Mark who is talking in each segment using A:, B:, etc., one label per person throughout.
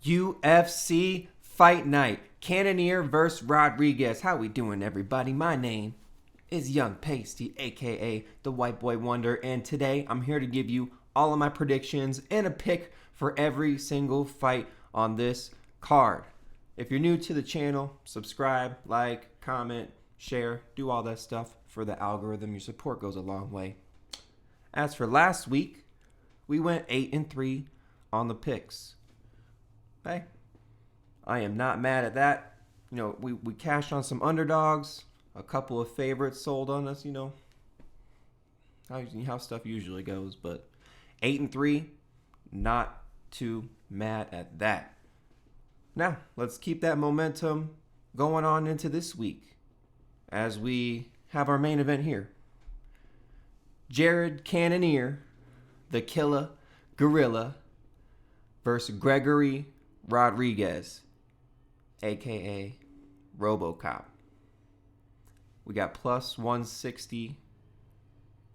A: UFC Fight Night. Cannonier versus Rodrigues. How we doing, everybody? My name is Young Pasty, a.k.a. the White Boy Wonder. And today, I'm here to give you all of my predictions and a pick for every single fight on this card. If you're new to the channel, subscribe, like, comment, share, do all that stuff for the algorithm. Your support goes a long way. As for last week, we went 8-3 on the picks. Hey, I am not mad at that. You know, we cashed on some underdogs. A couple of favorites sold on us, you know. How stuff usually goes. But 8-3, not too mad at that. Now, let's keep that momentum going on into this week as we have our main event here. Jared Cannonier, the killer gorilla, versus Gregory Rodrigues, a.k.a. Robocop. We got plus 160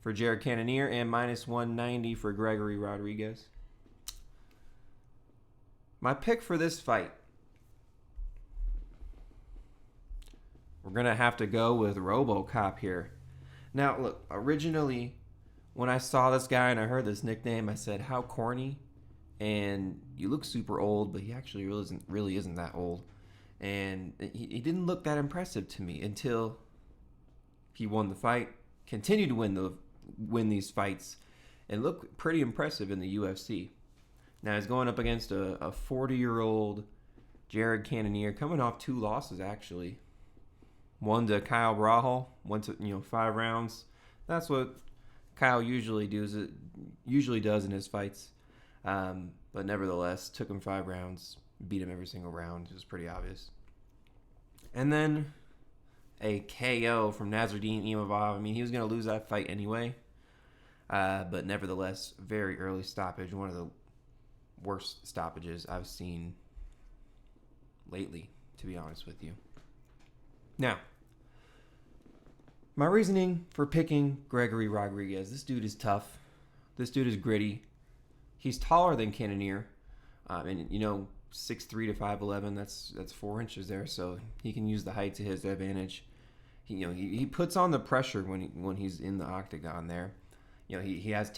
A: for Jared Cannonier and minus 190 for Gregory Rodrigues. My pick for this fight, we're going to have to go with Robocop here. Now, look, originally, when I saw this guy and I heard this nickname, I said, how corny. And you look super old, but he actually really isn't that old. And he didn't look that impressive to me until he won the fight, continued to win these fights, and looked pretty impressive in the UFC. Now he's going up against a 40-year-old Jared Cannonier, coming off 2 losses actually. One to Kyle Brahal, went to 5 rounds. That's what Kyle usually does in his fights. But nevertheless, took him 5 rounds, beat him every single round. It was pretty obvious. And then a KO from Nasruddin Imavov. I mean, he was going to lose that fight anyway. But nevertheless, very early stoppage. One of the worst stoppages I've seen lately, to be honest with you. Now, my reasoning for picking Gregory Rodrigues. This dude is tough. This dude is gritty. He's taller than Cannonier. And 6'3" to 5'11", that's 4 inches there, so he can use the height to his advantage. He puts on the pressure when he's in the octagon there. He has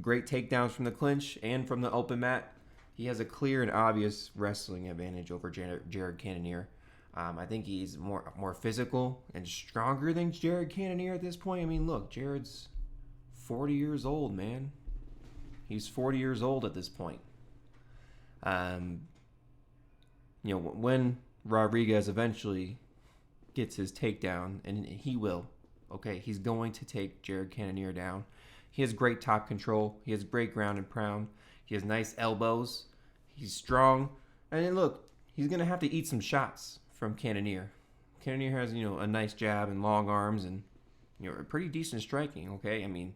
A: great takedowns from the clinch and from the open mat. He has a clear and obvious wrestling advantage over Jared Cannonier. I think he's more physical and stronger than Jared Cannonier at this point. I mean, look, Jared's 40 years old, man. He's 40 years old at this point. When Rodrigues eventually gets his takedown, and he will, okay, he's going to take Jared Cannonier down. He has great top control. He has great ground and pound. He has nice elbows. He's strong. And then look, he's going to have to eat some shots from Cannonier. Cannonier has, a nice jab and long arms and, pretty decent striking, okay? I mean,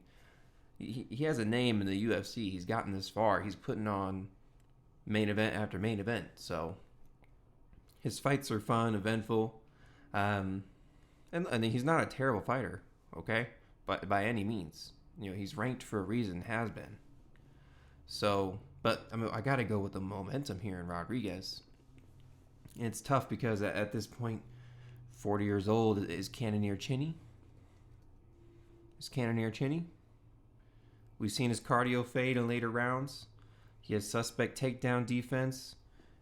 A: he has a name in the UFC. He's gotten this far. He's putting on main event after main event. So his fights are fun, eventful. And he's not a terrible fighter, okay? But by any means. He's ranked for a reason, has been. So, but I got to go with the momentum here in Rodrigues. And it's tough because at this point, 40 years old, is Cannonier chinny? Is Cannonier chinny? We've seen his cardio fade in later rounds. He has suspect takedown defense.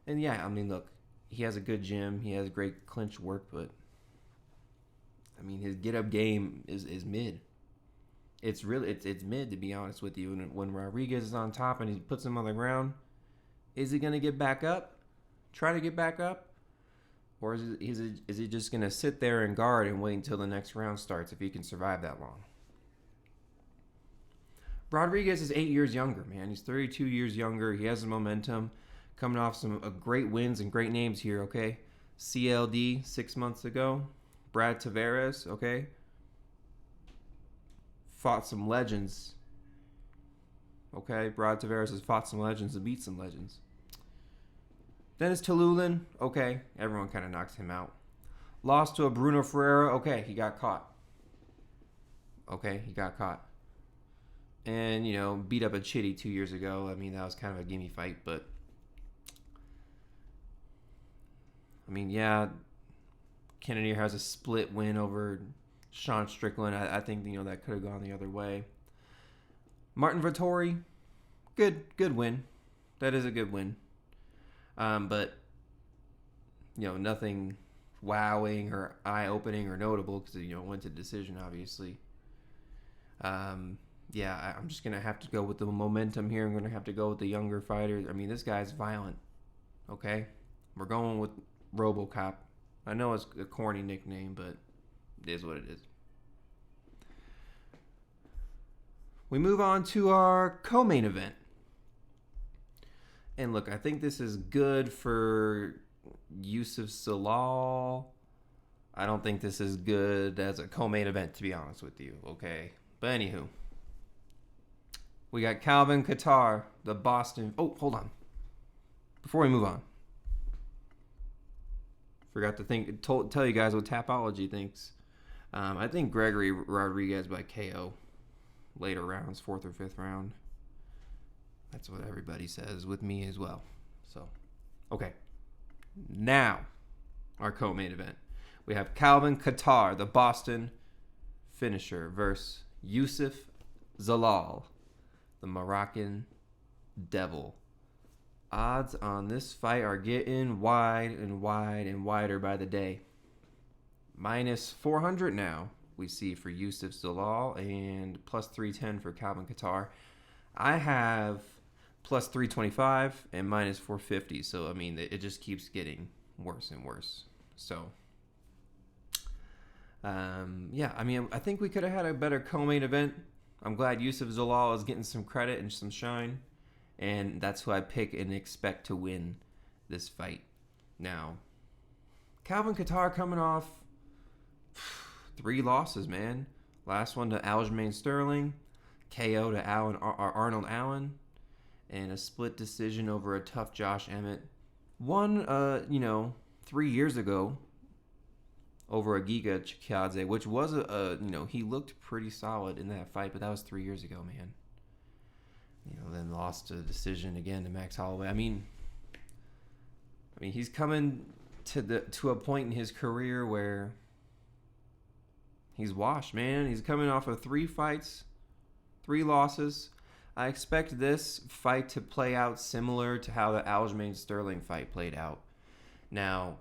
A: And yeah, I mean, look, he has a good gym. He has great clinch work, but I mean, his get-up game is mid. It's mid, to be honest with you. And when Rodrigues is on top and he puts him on the ground, is he going to get back up? Try to get back up? Or is he just going to sit there and guard and wait until the next round starts if he can survive that long? Rodrigues is 8 years younger, man. He's 32 years younger. He has the momentum, coming off some great wins and great names here, okay? CLD 6 months ago. Brad Tavares, okay? Fought some legends. Okay, Brad Tavares has fought some legends and beat some legends. Dennis Tillulin, okay, everyone kind of knocks him out. Lost to a Bruno Ferreira, okay, he got caught. And, beat up a Chitty 2 years ago. I mean, that was kind of a gimme fight, but mean, yeah, Cannonier has a split win over Sean Strickland. I think, that could have gone the other way. Martin Vettori, good win. That is a good win. But, nothing wowing or eye-opening or notable because, went to decision, obviously. I'm just going to have to go with the momentum here. I'm going to have to go with the younger fighters. I mean, this guy's violent, okay? We're going with Robocop. I know it's a corny nickname, but it is what it is. We move on to our co-main event. And look, I think this is good for Yousef Zalal. I don't think this is good as a co-main event, to be honest with you, okay? But anywho, we got Kattar, the Boston... Oh, hold on. Before we move on. Forgot to tell you guys what Tapology thinks. I think Gregory Rodrigues by KO. Later rounds, 4th or 5th round. That's what everybody says with me as well. So, okay. Now, our co-main event. We have Kattar, the Boston finisher, versus Yousef Zalal, the Moroccan devil. Odds on this fight are getting wide and wide and wider by the day. Minus 400 now, we see for Yousef Zalal, and plus 310 for Kattar. I have plus 325 and minus 450. So, I mean, it just keeps getting worse and worse. So, I think we could have had a better co-main event. I'm glad Yousef Zalal is getting some credit and some shine. And that's who I pick and expect to win this fight. Now, Kattar coming off 3 losses, man. Last one to Aljamain Sterling, KO to Arnold Allen, and a split decision over a tough Josh Emmett. Won, 3 years ago over a Giga Chikadze, which was he looked pretty solid in that fight, but that was 3 years ago, man. Then lost a decision again to Max Holloway. I mean, he's coming to a point in his career where he's washed, man. He's coming off of 3 fights, 3 losses. I expect this fight to play out similar to how the Aljamain Sterling fight played out. Now,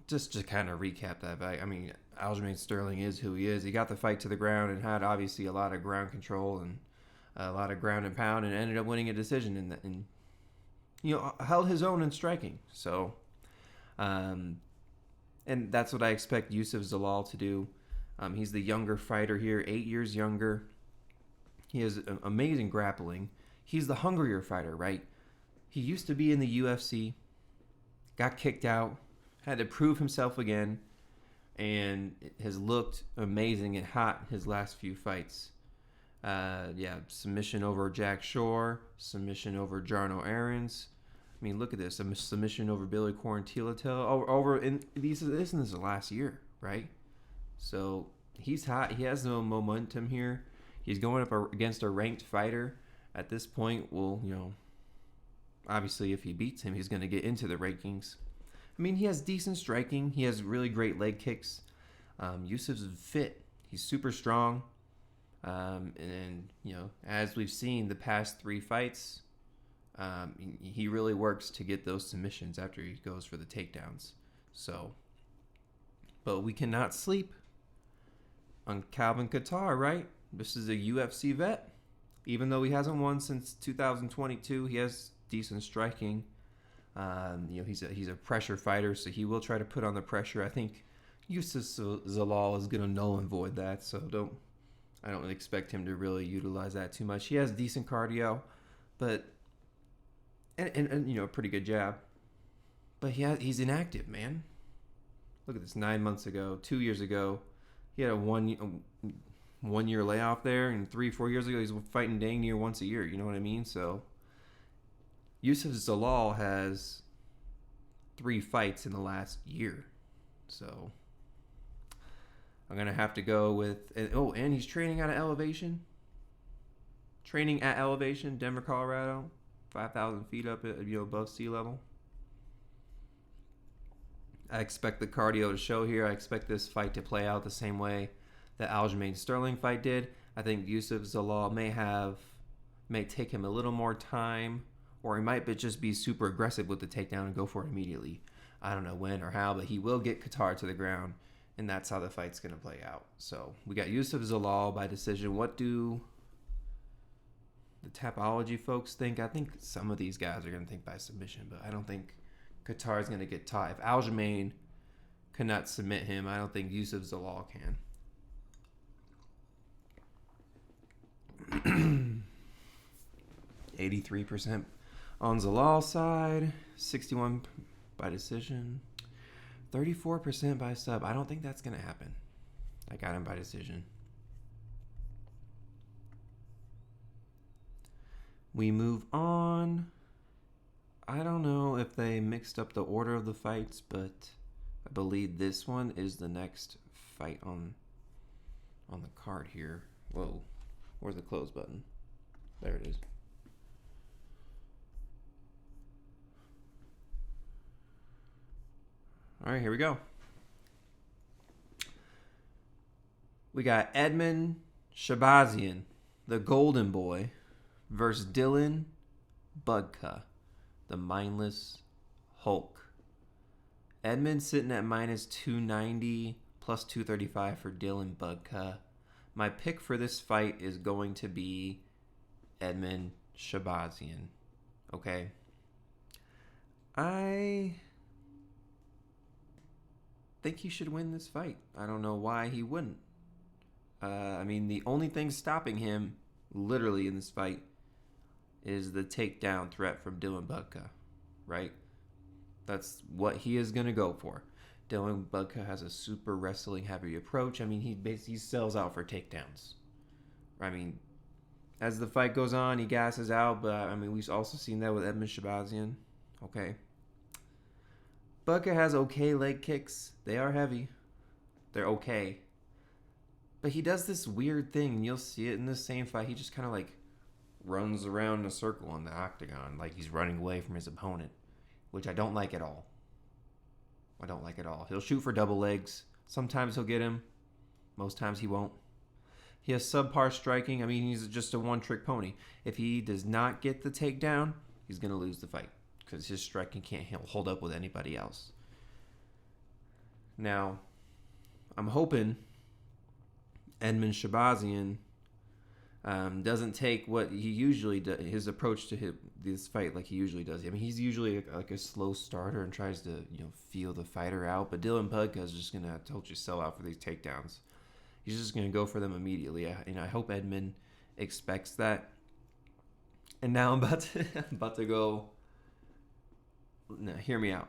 A: just to kind of recap that fight, I mean, Aljamain Sterling is who he is. He got the fight to the ground and had obviously a lot of ground control and a lot of ground and pound, and ended up winning a decision and held his own in striking. So, and that's what I expect Yousef Zalal to do. He's the younger fighter here, 8 years younger. He has amazing grappling. He's the hungrier fighter, right? He used to be in the UFC, got kicked out, had to prove himself again, and has looked amazing and hot his last few fights. Submission over Jack Shore, submission over Jarno Aarons. I mean, look at this, a submission over Billy Quarantillo. This is the last year, right? So he's hot. He has no momentum here. He's going up against a ranked fighter. At this point, obviously if he beats him, he's going to get into the rankings. I mean, he has decent striking. He has really great leg kicks. Yousef's fit. He's super strong. And as we've seen the past 3 fights, he really works to get those submissions after he goes for the takedowns. So, but we cannot sleep on Kattar, right? This is a UFC vet. Even though he hasn't won since 2022, he has decent striking. He's a pressure fighter, so he will try to put on the pressure. I think Yousef Zalal is going to null and void that, so I don't expect him to really utilize that too much. He has decent cardio, but and a pretty good jab. But he's inactive, man. Look at this. 9 months ago, 2 years ago, he had a 1 year layoff there, and 3-4 years ago he's fighting dang near once a year. You know what I mean? So Yousef Zalal has 3 fights in the last year. So I'm going to have to go with... and he's training at Elevation. Denver, Colorado. 5,000 feet up at, above sea level. I expect the cardio to show here. I expect this fight to play out the same way that Aljamain Sterling fight did. I think Yousef Zalal may take him a little more time, or he might just be super aggressive with the takedown and go for it immediately. I don't know when or how, but he will get Kattar to the ground, and that's how the fight's going to play out. So we got Yousef Zalal by decision. What do the Tapology folks think? I think some of these guys are going to think by submission, but I don't think Kattar is going to get taught. If Aljamain cannot submit him, I don't think Yousef Zalal can. 83% on Zalal's side, 61% by decision, 34% by sub. I don't think that's going to happen. I got him by decision. We move on. I don't know if they mixed up the order of the fights, but I believe this one is the next fight on the card here. Whoa. Where's the close button? There it is. All right, here we go. We got Edmen Shahbazyan, the golden boy, versus Dylan Budka, the mindless Hulk. Edmen sitting at minus 290, plus 235 for Dylan Budka. My pick for this fight is going to be Edmen Shahbazyan. Okay. I think he should win this fight. I don't know why he wouldn't. I mean, the only thing stopping him, literally, in this fight is the takedown threat from Dylan Budka, right? That's what he is going to go for. Dylan Budka has a super wrestling heavy approach. I mean, he sells out for takedowns. I mean, as the fight goes on, he gasses out, but I mean, we've also seen that with Edmen Shahbazyan. Okay. Budka has okay leg kicks. They are heavy. They're okay. But he does this weird thing, and you'll see it in the same fight. He just kind of like runs around in a circle in the octagon, like he's running away from his opponent, which I don't like at all. I don't like at all. He'll shoot for double legs. Sometimes he'll get him. Most times he won't. He has subpar striking. I mean, he's just a one-trick pony. If he does not get the takedown, he's going to lose the fight because his striking can't hold up with anybody else. Now, I'm hoping Edmen Shahbazyan doesn't take what he usually does, his approach to this fight like he usually does. I mean, he's usually like a slow starter and tries to feel the fighter out. But Dylan Budka is just gonna, I told you, sell out for these takedowns. He's just gonna go for them immediately. I hope Edmen expects that. And now I'm about to go. Now, hear me out.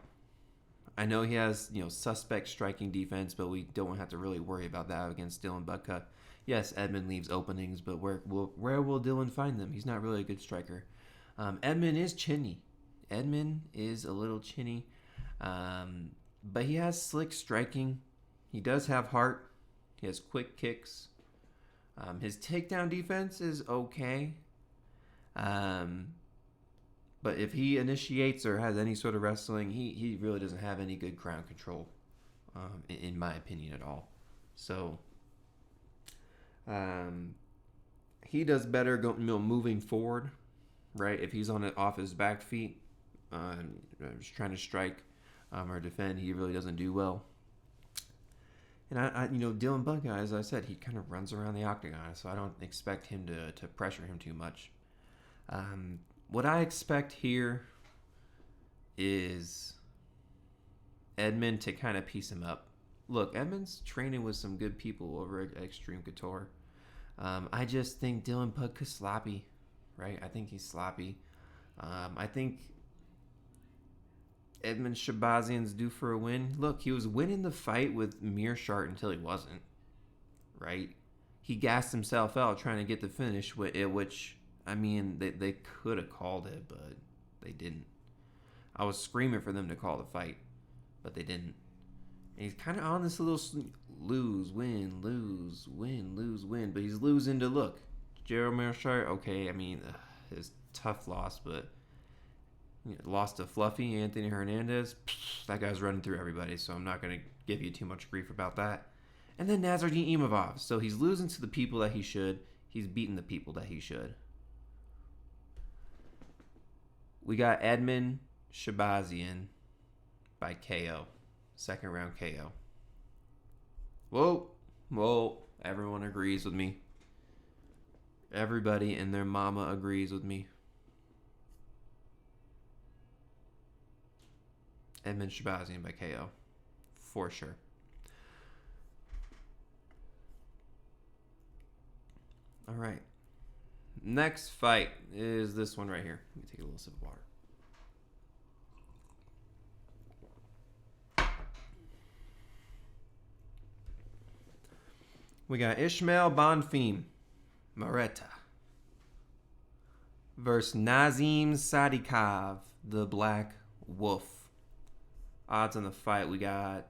A: I know he has suspect striking defense, but we don't have to really worry about that against Dylan Budka. Yes, Edmen leaves openings, but where will Dylan find them? He's not really a good striker. Edmen is chinny. Edmen is a little chinny, but he has slick striking. He does have heart. He has quick kicks. His takedown defense is okay. But if he initiates or has any sort of wrestling, he really doesn't have any good ground control, in my opinion, at all. So he does better moving forward, right? If he's off his back feet, just trying to strike or defend, he really doesn't do well. And Dylan Budka, as I said, he kind of runs around the octagon, so I don't expect him to pressure him too much. What I expect here is Edmen to kind of piece him up. Look, Edmen's training with some good people over at Extreme Couture. I just think Dylan Budka's sloppy, right? I think he's sloppy. I think Edmen Shahbazyan's due for a win. Look, he was winning the fight with Mearshart until he wasn't, right? He gassed himself out trying to get the finish, which I mean, they could have called it, but they didn't. I was screaming for them to call the fight, but they didn't. And he's kind of on this little lose, win, lose, win, lose, win. But he's losing to, look, Gerald Mearshart, okay, I mean, his tough loss, but Lost to Fluffy, Anthony Hernandez. That guy's running through everybody, so I'm not going to give you too much grief about that. And then Nazardine Imavov. So he's losing to the people that he should. He's beating the people that he should. We got Edmen Shahbazyan by KO. Second round KO. Whoa. Everyone agrees with me. Everybody and their mama agrees with me. Edmen Shahbazyan by KO. For sure. All right. Next fight is this one right here. Let me take a little sip of water. We got Ismael Bonfim Mareta versus Nazim Sadykhov, the Black Wolf. Odds on the fight, we got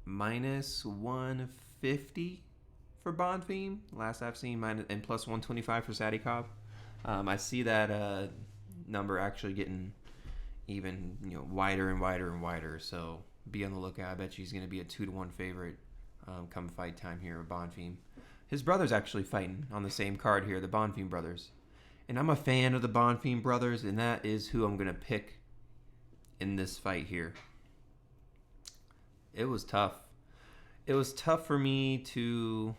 A: minus 150 for Bonfim. Last I've seen, and plus 125 for Sadykhov. I see that number actually getting even wider and wider and wider. So be on the lookout. I bet you he's going to be a 2-1 favorite come fight time here with Bonfim. His brother's actually fighting on the same card here, the Bonfim brothers. And I'm a fan of the Bonfim brothers, and that is who I'm going to pick in this fight here. It was tough. It was tough for me to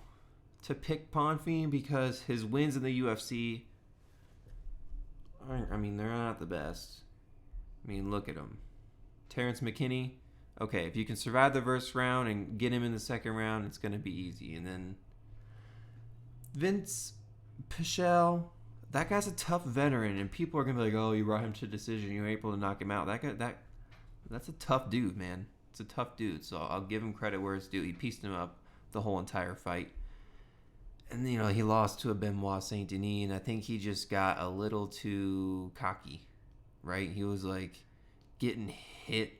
A: pick Bonfim because his wins in the UFC, they're not the best. Look at him. Terrence McKinney, okay, if you can survive the first round and get him in the second round, it's going to be easy. And then Vince Pichel, that guy's a tough veteran, and people are going to be like, oh, you brought him to decision, you were able to knock him out. That's a tough dude, man. It's a tough dude, so I'll give him credit where it's due. He pieced him up the whole entire fight. And, he lost to a Benoit Saint Denis, and I think he just got a little too cocky, right? He was, getting hit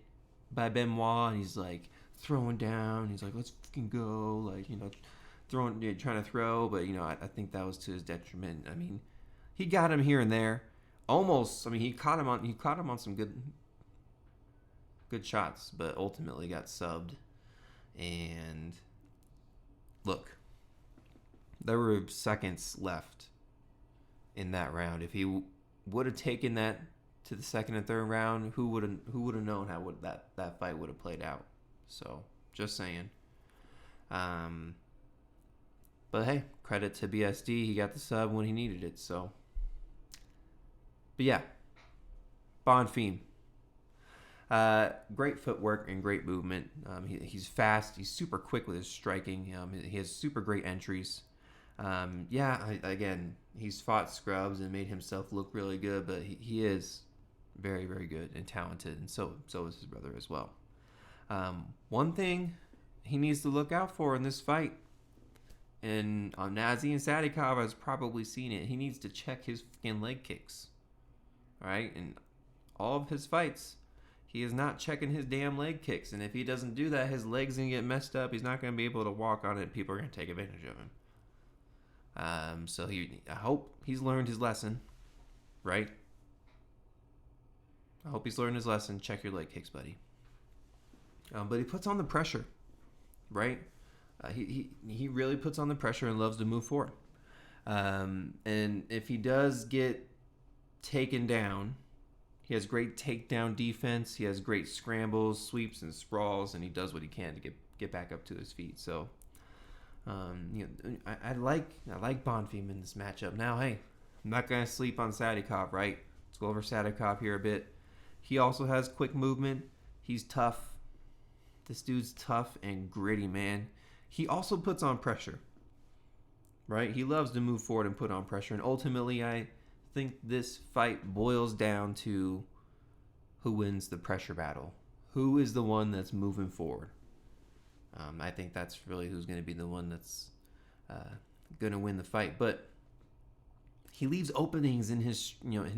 A: by Benoit, and he's, throwing down. He's like, let's fucking go, trying to throw, but, I think that was to his detriment. He got him here and there. Almost, he caught him on some good shots, but ultimately got subbed. And, look, there were seconds left in that round. If he would have taken that to the second and third round, who would have known how that fight would have played out? So, just saying. But hey, credit to BSD. He got the sub when he needed it. So, but yeah, Bonfim. Great footwork and great movement. He's fast. He's super quick with his striking. He has super great entries. Again, he's fought scrubs and made himself look really good, but he is very, very good and talented, and so is his brother as well. One thing he needs to look out for in this fight, and on Nazim Sadykhov has probably seen it, he needs to check his fucking leg kicks. All right? In all of his fights, he is not checking his damn leg kicks, and if he doesn't do that, his leg's going to get messed up. He's not going to be able to walk on it, and people are going to take advantage of him. I hope he's learned his lesson, right? I hope he's learned his lesson. Check your leg kicks, buddy. But he puts on the pressure, right? He really puts on the pressure and loves to move forward. And if he does get taken down, he has great takedown defense. He has great scrambles, sweeps, and sprawls, and he does what he can to get back up to his feet. So, I like Bonfim in this matchup. Now, hey, I'm not gonna sleep on Sadykhov, right? Let's go over Sadykhov here a bit. He also has quick movement. He's tough. This dude's tough and gritty, man. He also puts on pressure, right? He loves to move forward and put on pressure. And ultimately, I think this fight boils down to who wins the pressure battle. Who is the one that's moving forward? I think that's really who's going to be the one that's going to win the fight. But he leaves openings in his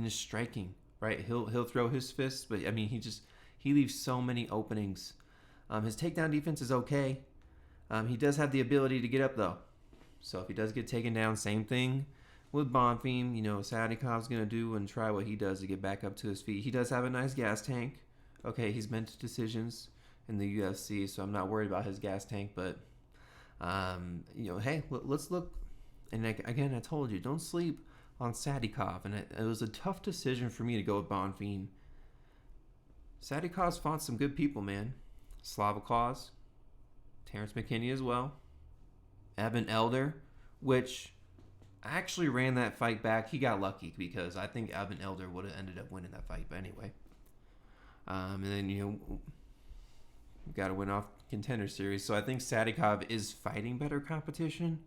A: striking, right? He'll throw his fists, but he leaves so many openings. His takedown defense is okay. He does have the ability to get up though. So if he does get taken down, same thing with Bonfim, Sadykhov's going to do and try what he does to get back up to his feet. He does have a nice gas tank. Okay, he's meant to decisions in the UFC, so I'm not worried about his gas tank. But, hey, let's look. And again, I told you, don't sleep on Sadykhov. And it was a tough decision for me to go with Bonfim. Sadykhov's fought some good people, man. Slavakos, Terrence McKinney as well. Evan Elder, which I actually ran that fight back. He got lucky because I think Evan Elder would have ended up winning that fight. But anyway. And then, we've got to win off Contender Series. So I think Sadykhov is fighting better competition.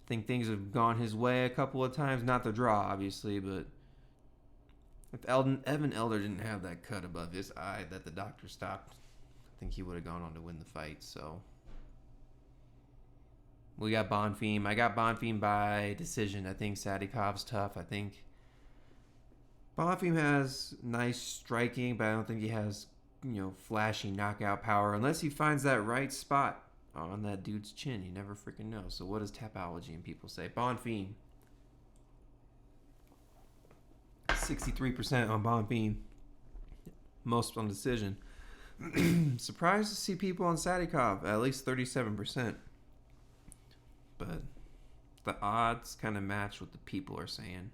A: I think things have gone his way a couple of times. Not the draw, obviously, but if Evan Elder didn't have that cut above his eye that the doctor stopped, I think he would have gone on to win the fight. So we got Bonfim. I got Bonfim by decision. I think Sadykhov's tough. I think Bonfim has nice striking, but I don't think he has, flashy knockout power unless he finds that right spot on that dude's chin. You never freaking know. So what does Tapology and people say? Bonfim. 63% on Bonfim. Most on decision. Surprised to see people on Sadykhov. At least 37%. But the odds kind of match what the people are saying.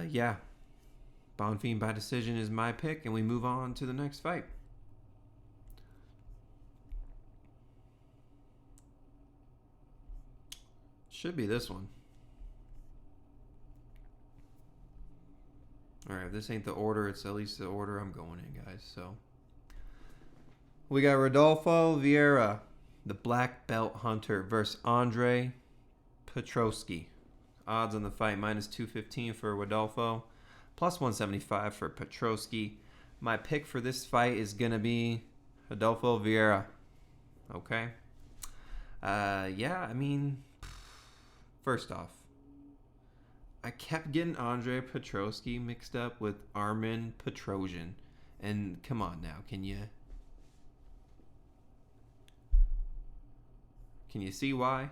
A: Yeah. Bonfim by decision is my pick, and we move on to the next fight. Should be this one. Alright, if this ain't the order, it's at least the order I'm going in, guys. So we got Rodolfo Vieira, the black belt hunter, versus Andre Petroski. Odds on the fight, minus 215 for Rodolfo, plus 175 for Petroski. My pick for this fight is going to be Rodolfo Vieira. Okay? First off, I kept getting Andre Petroski mixed up with Armen Petrosian. And come on now, can you see why?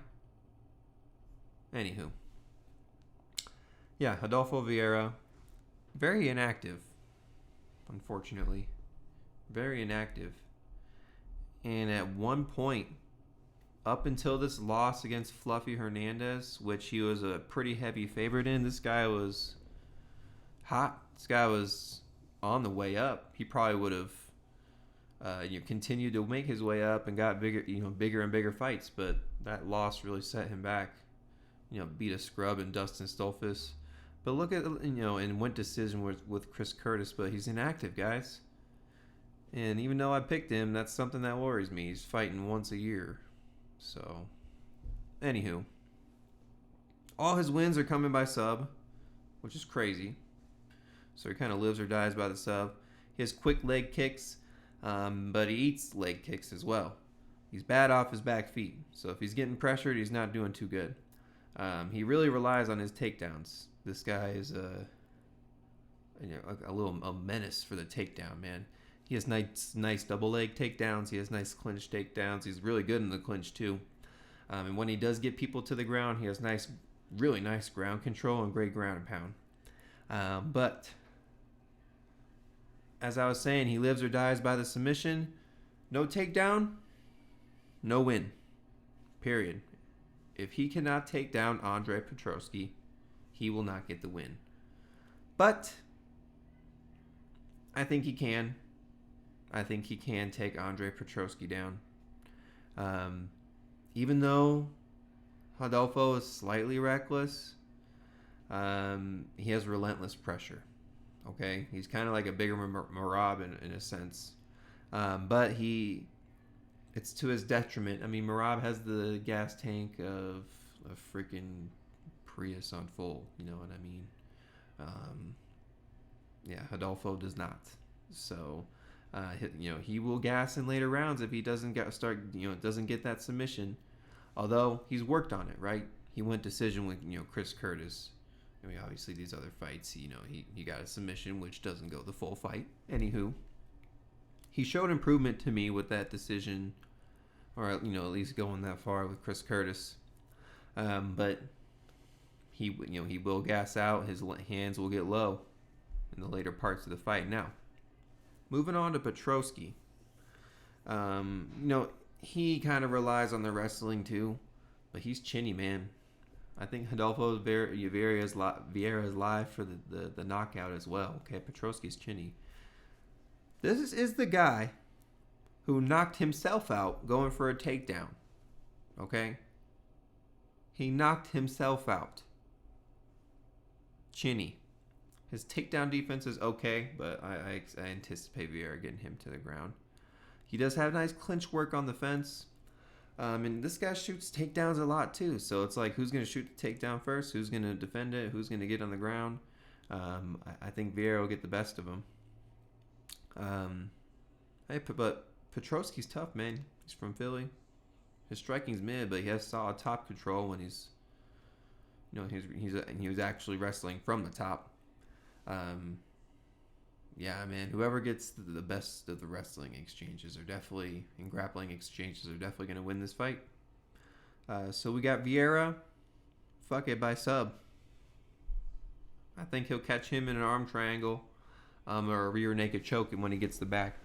A: Anywho. Yeah, Rodolfo Vieira, very inactive, unfortunately. Very inactive. And at one point, up until this loss against Fluffy Hernandez, which he was a pretty heavy favorite in, this guy was hot. This guy was on the way up. He probably would have continued to make his way up and got bigger and bigger fights, but that loss really set him back. Beat a scrub in Dustin Stolfus. But look at, and went decision with Chris Curtis, but he's inactive, guys. And even though I picked him, that's something that worries me. He's fighting once a year. So, anywho. All his wins are coming by sub, which is crazy. So he kind of lives or dies by the sub. He has quick leg kicks, but he eats leg kicks as well. He's bad off his back feet. So if he's getting pressured, he's not doing too good. He really relies on his takedowns. This guy is a menace for the takedown, man. He has nice double leg takedowns. He has nice clinch takedowns. He's really good in the clinch too. And when he does get people to the ground, he has really nice ground control and great ground and pound. But as I was saying, he lives or dies by the submission. No takedown, no win. Period. If he cannot take down Andre Petroski, he will not get the win. But I think he can. I think he can take Andre Petroski down. Even though Rodolfo is slightly reckless, he has relentless pressure. Okay? He's kind of like a bigger Merab in a sense. But it's to his detriment. I mean, Merab has the gas tank of a freaking Prius on full. You know what I mean? Rodolfo does not. So, he will gas in later rounds if he doesn't get that submission. Although he's worked on it, right? He went decision with Chris Curtis. I mean, obviously these other fights, he got a submission, which doesn't go the full fight. Anywho, he showed improvement to me with that decision, or at least going that far with Chris Curtis. But he will gas out. His hands will get low in the later parts of the fight. Now, moving on to Petroski. He kind of relies on the wrestling too, but he's chinny, man. I think Rodolfo Vieira is live for the knockout as well. Okay, Petroski's chinny. This is the guy who knocked himself out going for a takedown. Okay? He knocked himself out. Chinny. His takedown defense is okay, but I anticipate Vieira getting him to the ground. He does have nice clinch work on the fence. And this guy shoots takedowns a lot too. So it's like, who's going to shoot the takedown first? Who's going to defend it? Who's going to get on the ground? I think Vieira will get the best of him. But Petroski's tough, man. He's from Philly. His striking's mid, but he has solid top control when he was actually wrestling from the top. Yeah, man. Whoever gets the best of the wrestling exchanges and grappling exchanges are definitely going to win this fight. So we got Vieira. Fuck it, by sub. I think he'll catch him in an arm triangle, or a rear naked choke when he gets the back.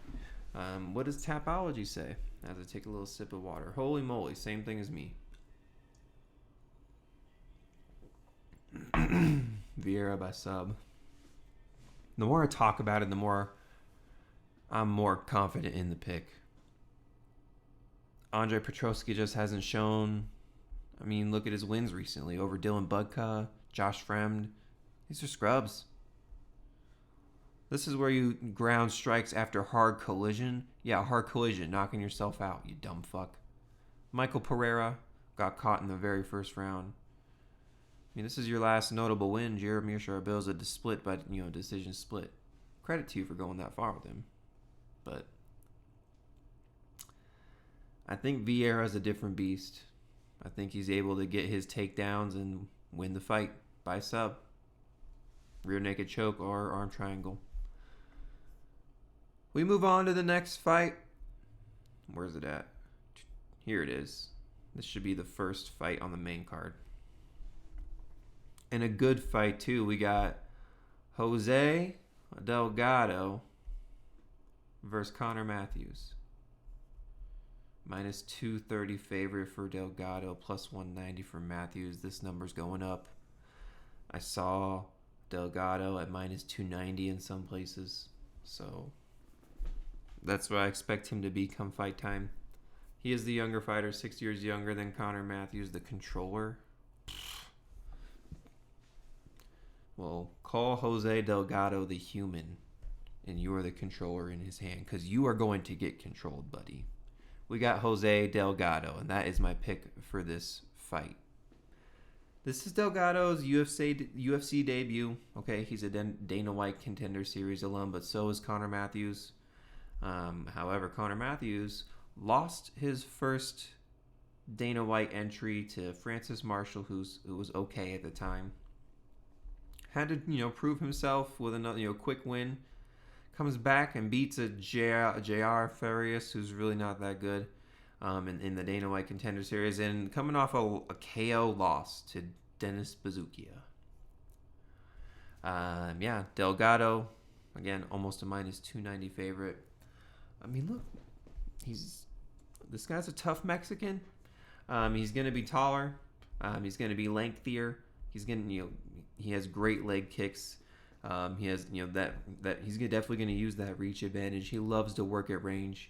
A: What does Tapology say? As I take a little sip of water. Holy moly, same thing as me. Vieira by sub. The more I talk about it, the more I'm more confident in the pick. Andre Petroski just hasn't shown. I mean, look at his wins recently over Dylan Budka, Josh Fremd. These are scrubs. This is where you ground strikes after hard collision. Yeah, hard collision, knocking yourself out, you dumb fuck. Michael Pereira got caught in the very first round. I mean, this is your last notable win. Jaromir Sharbil's a split by decision split. Credit to you for going that far with him, but I think Vieira's a different beast. I think he's able to get his takedowns and win the fight by sub, rear naked choke, or arm triangle. We move on to the next fight. Where's it at? Here it is. This should be the first fight on the main card. And a good fight, too. We got Jose Delgado versus Connor Matthews. Minus 230 favorite for Delgado, plus 190 for Matthews. This number's going up. I saw Delgado at minus 290 in some places. So that's what I expect him to be come fight time. He is the younger fighter, 6 years younger than Connor Matthews, the controller. Well, call Jose Delgado the human, and you are the controller in his hand, because you are going to get controlled, buddy. We got Jose Delgado, and that is my pick for this fight. This is Delgado's UFC debut. Okay, he's a Dana White Contender Series alum, but so is Connor Matthews. However, Connor Matthews lost his first Dana White entry to Francis Marshall, who was okay at the time. Had to, prove himself with another, quick win. Comes back and beats a J.R. Farias, who's really not that good, in the Dana White Contender Series, and coming off a KO loss to Dennis Bazookia. Delgado, again, almost a minus 290 favorite. I mean, look, this guy's a tough Mexican. He's gonna be taller. He's gonna be lengthier. He has great leg kicks. He has that he's definitely going to use that reach advantage. He loves to work at range.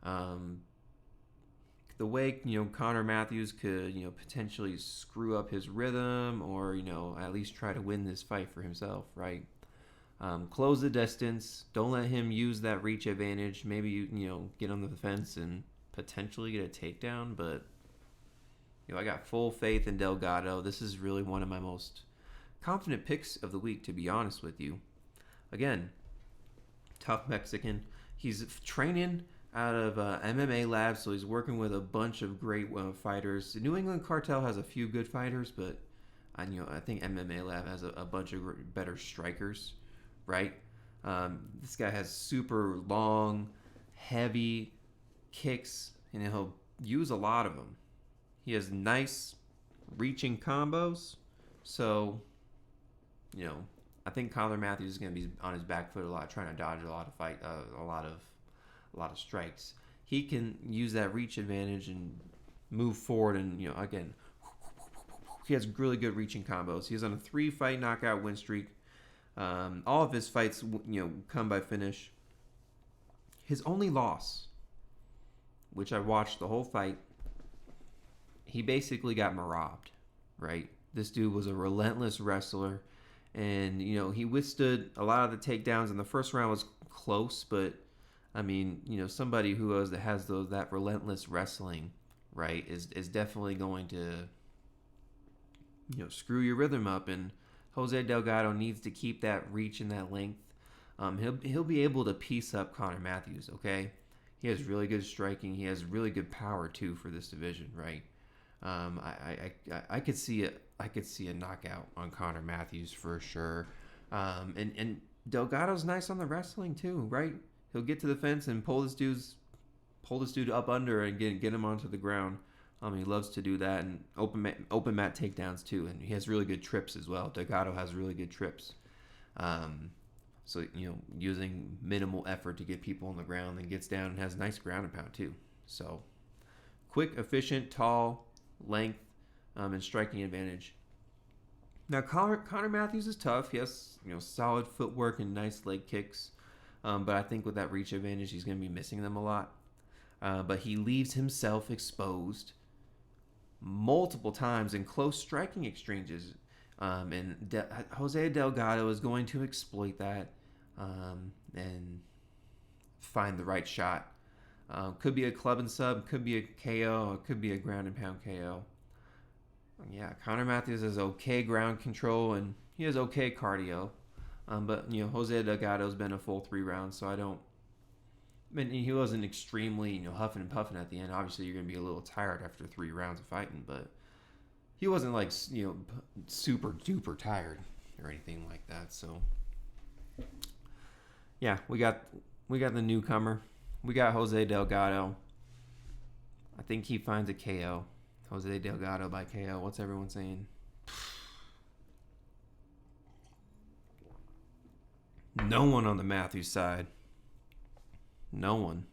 A: The way Connor Matthews could potentially screw up his rhythm, or at least try to win this fight for himself, right? Close the distance. Don't let him use that reach advantage. Maybe you get on the fence and potentially get a takedown, but I got full faith in Delgado. This is really one of my most confident picks of the week, to be honest with you. Again, tough Mexican. He's training out of MMA labs, so he's working with a bunch of great fighters. The New England Cartel has a few good fighters, but I think MMA lab has a bunch of better strikers, right? This guy has super long, heavy kicks, and he'll use a lot of them. He has nice reaching combos. So, I think Conor Matthews is going to be on his back foot a lot, trying to dodge a lot of strikes. He can use that reach advantage and move forward, and again, he has really good reaching combos. He's on a 3-fight knockout win streak. All of his fights, come by finish. His only loss, which I watched the whole fight, he basically got robbed, right? This dude was a relentless wrestler, and he withstood a lot of the takedowns. And the first round was close, but I mean, somebody who has that relentless wrestling, right, is definitely going to screw your rhythm up. And Jose Delgado needs to keep that reach and that length. He'll be able to piece up Conor Matthews. Okay, he has really good striking. He has really good power too for this division, right? I could see it. I could see a knockout on Conor Matthews for sure. And Delgado's nice on the wrestling too, right? He'll get to the fence and pull this dude up under and get him onto the ground. He loves to do that, and open mat takedowns too. And he has really good trips as well. Delgado has really good trips. So using minimal effort to get people on the ground, and gets down and has nice ground and pound too. So quick, efficient, tall, length, and striking advantage. Now Conor Matthews is tough. He has solid footwork and nice leg kicks. But I think with that reach advantage, he's going to be missing them a lot. But he leaves himself exposed multiple times in close striking exchanges. And Jose Delgado is going to exploit that and find the right shot. Could be a club and sub, could be a KO, it could be a ground and pound KO. Yeah, Conor Matthews has okay ground control, and he has okay cardio. But Jose Delgado's been a full 3 rounds, so he wasn't extremely huffing and puffing at the end. Obviously, you're gonna be a little tired after 3 rounds of fighting, but he wasn't like super duper tired or anything like that. So yeah, we got the newcomer. We got Jose Delgado. I think he finds a KO. Jose Delgado by KO. What's everyone saying? No one on the Matthews side. No one.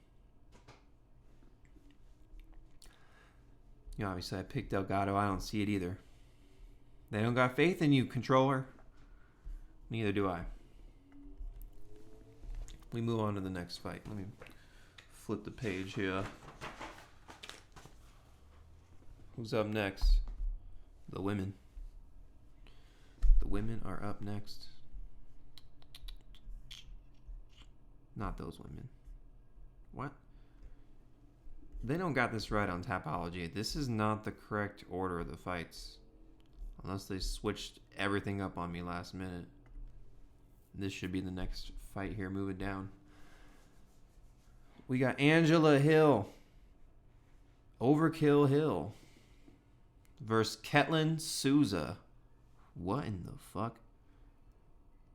A: Obviously I picked Delgado. I don't see it either. They don't got faith in you, controller. Neither do I. We move on to the next fight. Let me flip the page here. Who's up next? The women. The women are up next. Not those women. What? They don't got this right on Tapology. This is not the correct order of the fights. Unless they switched everything up on me last minute. This should be the next fight here, moving down. We got Angela Hill. Overkill Hill. Versus Ketlen Souza. What in the fuck?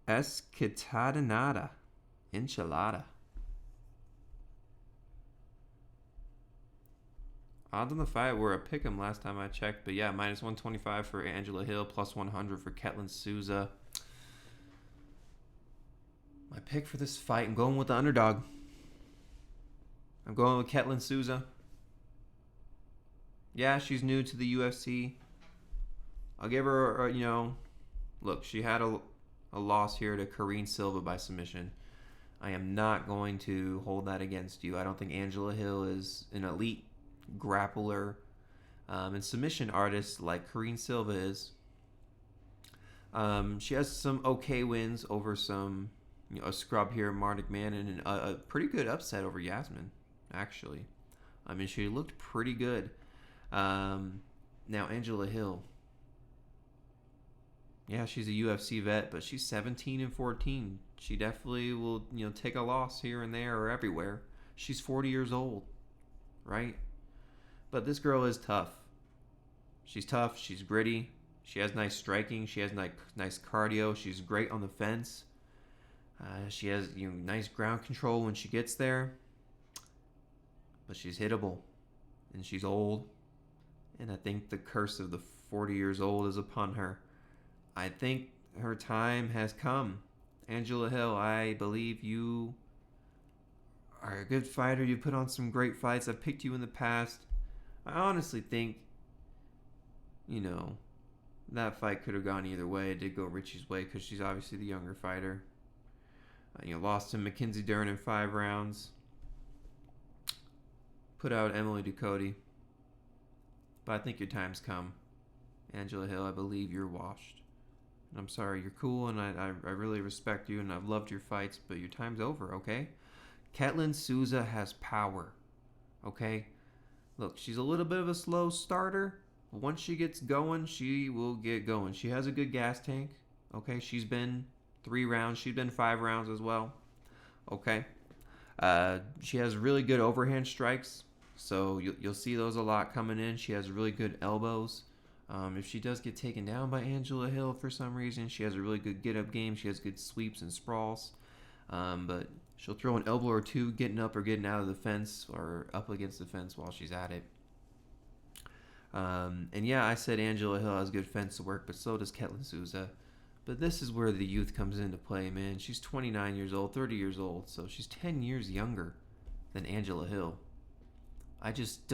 A: Escatadinada. Enchilada. Odds on the fight were a pick'em last time I checked, but yeah, minus 125 for Angela Hill, plus 100 for Ketlen Souza. My pick for this fight, I'm going with the underdog. I'm going with Ketlen Souza. Yeah, she's new to the UFC. I'll give her, look, she had a loss here to Karine Silva by submission. I am not going to hold that against you. I don't think Angela Hill is an elite grappler and submission artist like Karine Silva is. She has some okay wins over some, a scrub here, Marnik Manning, and a pretty good upset over Yasmin, actually. I mean, she looked pretty good. Now, Angela Hill. Yeah, she's a UFC vet, but she's 17-14. She definitely will, take a loss here and there or everywhere. She's 40 years old, right? But this girl is tough. She's tough. She's gritty. She has nice striking. She has nice cardio. She's great on the fence. She has nice ground control when she gets there. But she's hittable, and she's old. And I think the curse of the 40 years old is upon her. I think her time has come. Angela Hill, I believe you are a good fighter. You put on some great fights. I've picked you in the past. I honestly think, that fight could have gone either way. It did go Richie's way because she's obviously the younger fighter. Lost to Mackenzie Dern in 5 rounds. Put out Emily Ducote. But I think your time's come. Angela Hill, I believe you're washed. I'm sorry, you're cool, and I really respect you, and I've loved your fights, but your time's over, okay? Ketlen Souza has power, okay? Look, she's a little bit of a slow starter. Once she gets going, she will get going. She has a good gas tank, okay? She's been 3 rounds. She's been 5 rounds as well, okay? She has really good overhand strikes, so you'll see those a lot coming in. She has really good elbows. If she does get taken down by Angela Hill for some reason, she has a really good get-up game. She has good sweeps and sprawls. But she'll throw an elbow or two getting up or getting out of the fence or up against the fence while she's at it. And yeah, I said Angela Hill has good fence work, but so does Ketlen Souza. But this is where the youth comes into play, man. She's 29 years old, 30 years old, so she's 10 years younger than Angela Hill. I just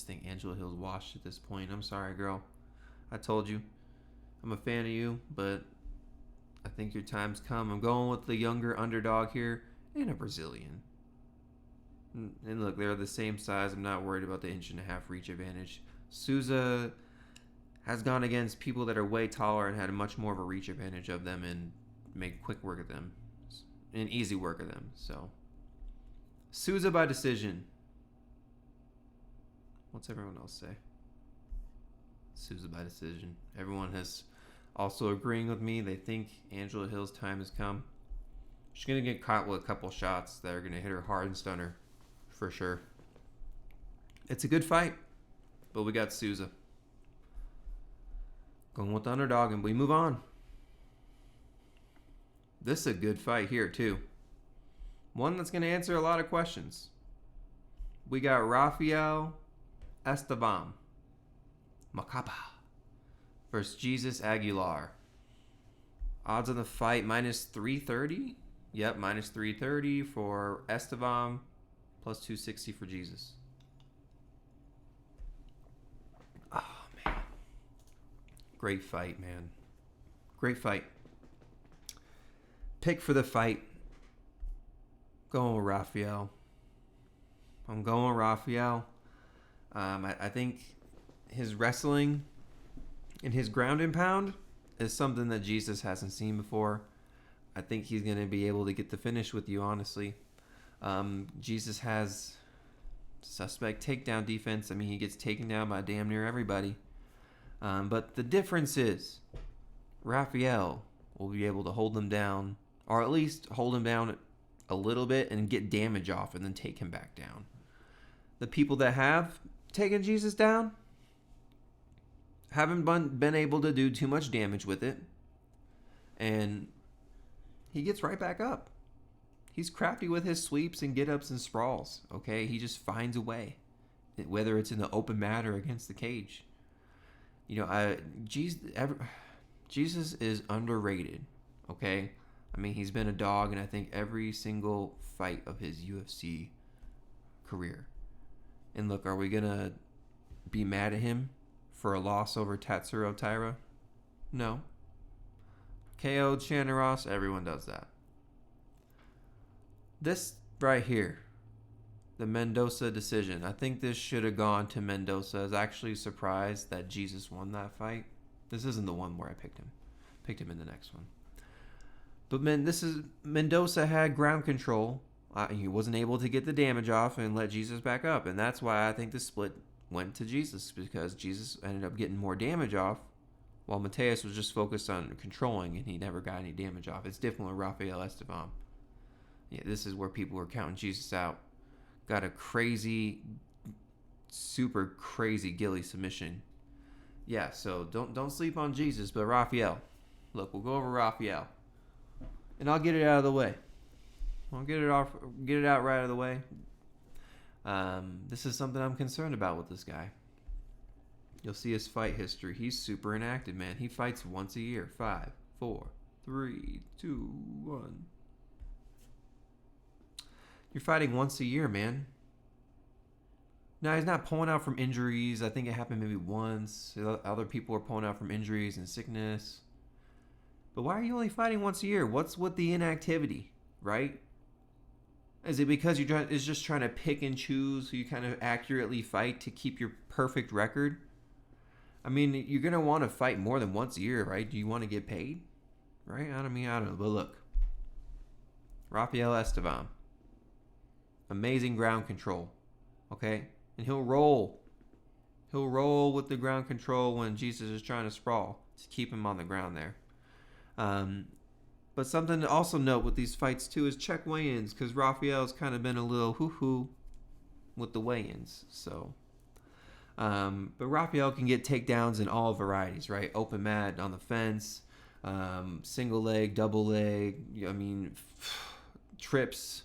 A: think Angela Hill's washed at this point. I'm sorry, girl. I told you. I'm a fan of you, but I think your time's come. I'm going with the younger underdog here and a Brazilian. And look, they're the same size. I'm not worried about the 1.5-inch reach advantage. Souza has gone against people that are way taller and had much more of a reach advantage of them and made quick work of them. And easy work of them. So, Souza by decision. What's everyone else say? Souza by decision. Everyone has also agreeing with me. They think Angela Hill's time has come. She's going to get caught with a couple shots that are going to hit her hard and stun her. For sure. It's a good fight, but we got Souza. Going with the underdog, and we move on. This is a good fight here, too. One that's going to answer a lot of questions. We got Rafael Estevam Macaba versus Jesus Aguilar. Odds on the fight minus 330. Yep, minus 330 for Estevam, plus 260 for Jesus. Oh, man. Great fight, man. Great fight. Pick for the fight. Going with Rafael. I'm going with Rafael. I think his wrestling and his ground and pound is something that Jesus hasn't seen before. I think he's going to be able to get the finish with you, honestly. Jesus has suspect takedown defense. I mean, he gets taken down by damn near everybody. But the difference is Rafael will be able to hold him down, or at least hold him down a little bit and get damage off and then take him back down. The people that have taken Jesus down haven't been able to do too much damage with it. And he gets right back up. He's crafty with his sweeps and get-ups and sprawls, okay? He just finds a way, whether it's in the open mat or against the cage. Jesus is underrated, okay? I mean, he's been a dog in, I think, every single fight of his UFC career. And look, are we going to be mad at him for a loss over Tatsuro Taira? No. KO'd Shannon Ross, everyone does that. This right here, the Mendoza decision, I think this should have gone to Mendoza. I was actually surprised that Jesus won that fight. This isn't the one where I picked him. Picked him in the next one. But Mendoza had ground control. He wasn't able to get the damage off and let Jesus back up. And that's why I think the split went to Jesus, because Jesus ended up getting more damage off while Mateus was just focused on controlling and he never got any damage off. It's different with Rafael Estevam. Yeah, this is where people were counting Jesus out. Got a crazy, super crazy ghillie submission. Yeah, so don't sleep on Jesus, but Rafael. Look, we'll go over Rafael. And I'll get it out of the way. I'll get it out right out of the way. This is something I'm concerned about with this guy. You'll see his fight history. He's super inactive, man. He fights once a year. 5, 4, 3, 2, 1. You're fighting once a year, man. Now, he's not pulling out from injuries. I think it happened maybe once. Other people are pulling out from injuries and sickness. But why are you only fighting once a year? What's with the inactivity, right? Is it because is just trying to pick and choose who you kind of accurately fight to keep your perfect record? I mean, you're going to want to fight more than once a year, right? Do you want to get paid? Right? I don't know. But look. Rafael Estevam. Amazing ground control. Okay? And he'll roll. He'll roll with the ground control when Jesus is trying to sprawl to keep him on the ground there. But something to also note with these fights too is check weigh-ins, because Rafael's kind of been a little hoo-hoo with the weigh-ins. So, but Rafael can get takedowns in all varieties, right? Open mat, on the fence, single leg, double leg. I mean, trips,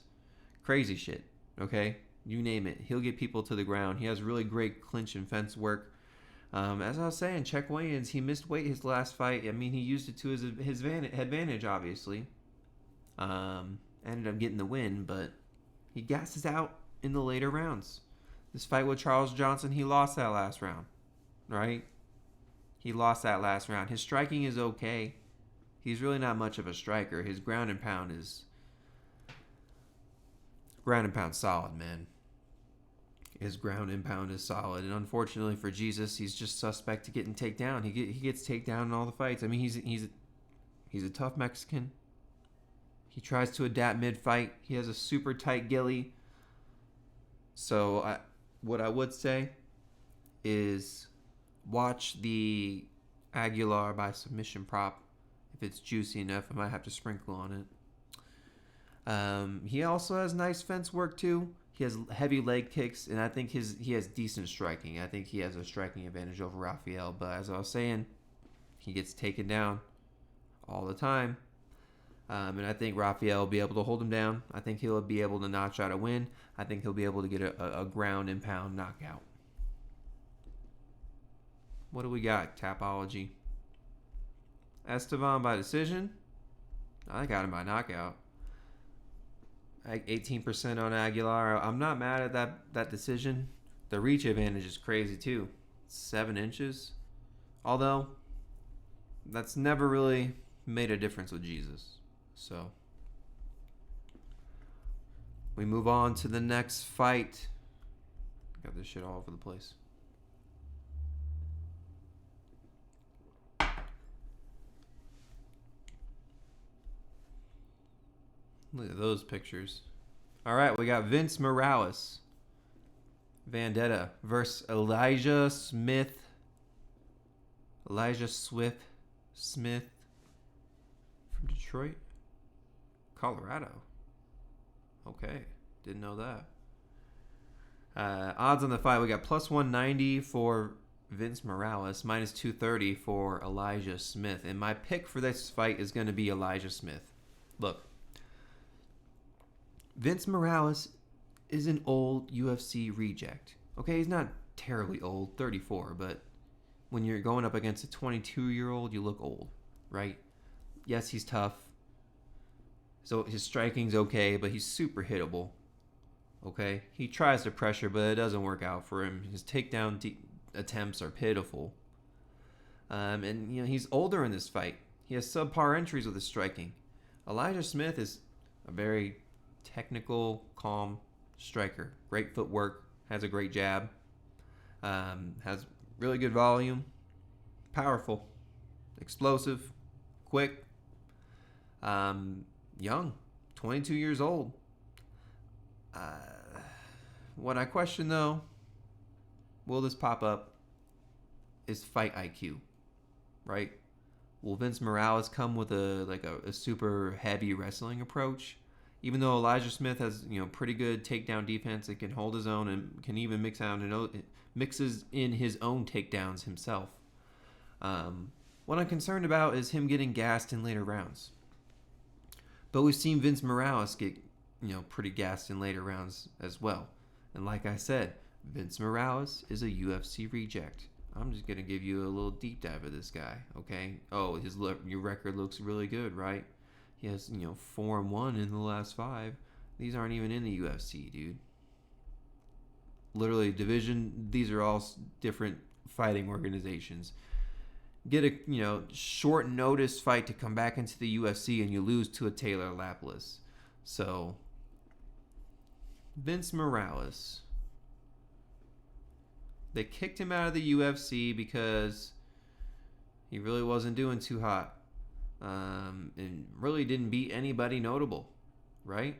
A: crazy shit. Okay, you name it. He'll get people to the ground. He has really great clinch and fence work. As I was saying, check weigh-ins. He missed weight his last fight. I mean, he used it to his advantage, obviously. Ended up getting the win, but he gasses out in the later rounds. This fight with Charles Johnson, he lost that last round, right? He lost that last round. His striking is okay. He's really not much of a striker. His ground and pound solid, man. His ground and pound is solid, and unfortunately for Jesus, he's just suspect to getting taken down. He gets taken down in all the fights. I mean, he's a tough Mexican. He tries to adapt mid-fight. He has a super tight ghillie. So what I would say is watch the Aguilar by submission prop. If it's juicy enough, I might have to sprinkle on it. He also has nice fence work too. He has heavy leg kicks, and I think he has decent striking. I think he has a striking advantage over Rafael. But as I was saying, he gets taken down all the time. And I think Rafael will be able to hold him down. I think he'll be able to notch out a win. I think he'll be able to get a ground and pound knockout. What do we got, Tapology? Estevam by decision. I got him by knockout. 18% on Aguilar. I'm not mad at that decision. The reach advantage is crazy too. 7 inches. Although, that's never really made a difference with Jesus. So, we move on to the next fight. Got this shit all over the place. Look at those pictures. All right, we got Vince Morales. Vendetta versus Elijah Smith. Smith from Detroit, Colorado. Okay, didn't know that. Odds on the fight, we got plus 190 for Vince Morales, minus 230 for Elijah Smith. And my pick for this fight is going to be Elijah Smith. Look. Vince Morales is an old UFC reject. Okay, he's not terribly old, 34, but when you're going up against a 22-year-old, you look old, right? Yes, he's tough. So his striking's okay, but he's super hittable. Okay? He tries to pressure, but it doesn't work out for him. His takedown attempts are pitiful. And he's older in this fight. He has subpar entries with his striking. Elijah Smith is a very technical, calm striker. Great footwork. Has a great jab. Has really good volume. Powerful. Explosive. Quick. Young. 22 years old. What I question, though, will this pop up, is fight IQ. Right? Will Vince Morales come with a super heavy wrestling approach? Even though Elijah Smith has pretty good takedown defense and can hold his own and can even mixes in his own takedowns himself. What I'm concerned about is him getting gassed in later rounds. But we've seen Vince Morales get pretty gassed in later rounds as well. And like I said, Vince Morales is a UFC reject. I'm just gonna give you a little deep dive of this guy. Okay. Oh, your record looks really good, right? He has 4-1 in the last 5. These aren't even in the UFC, dude. Literally, division. These are all different fighting organizations. Get a short notice fight to come back into the UFC, and you lose to a Taylor Lapilus. So Vince Morales. They kicked him out of the UFC because he really wasn't doing too hot. And really didn't beat anybody notable, right?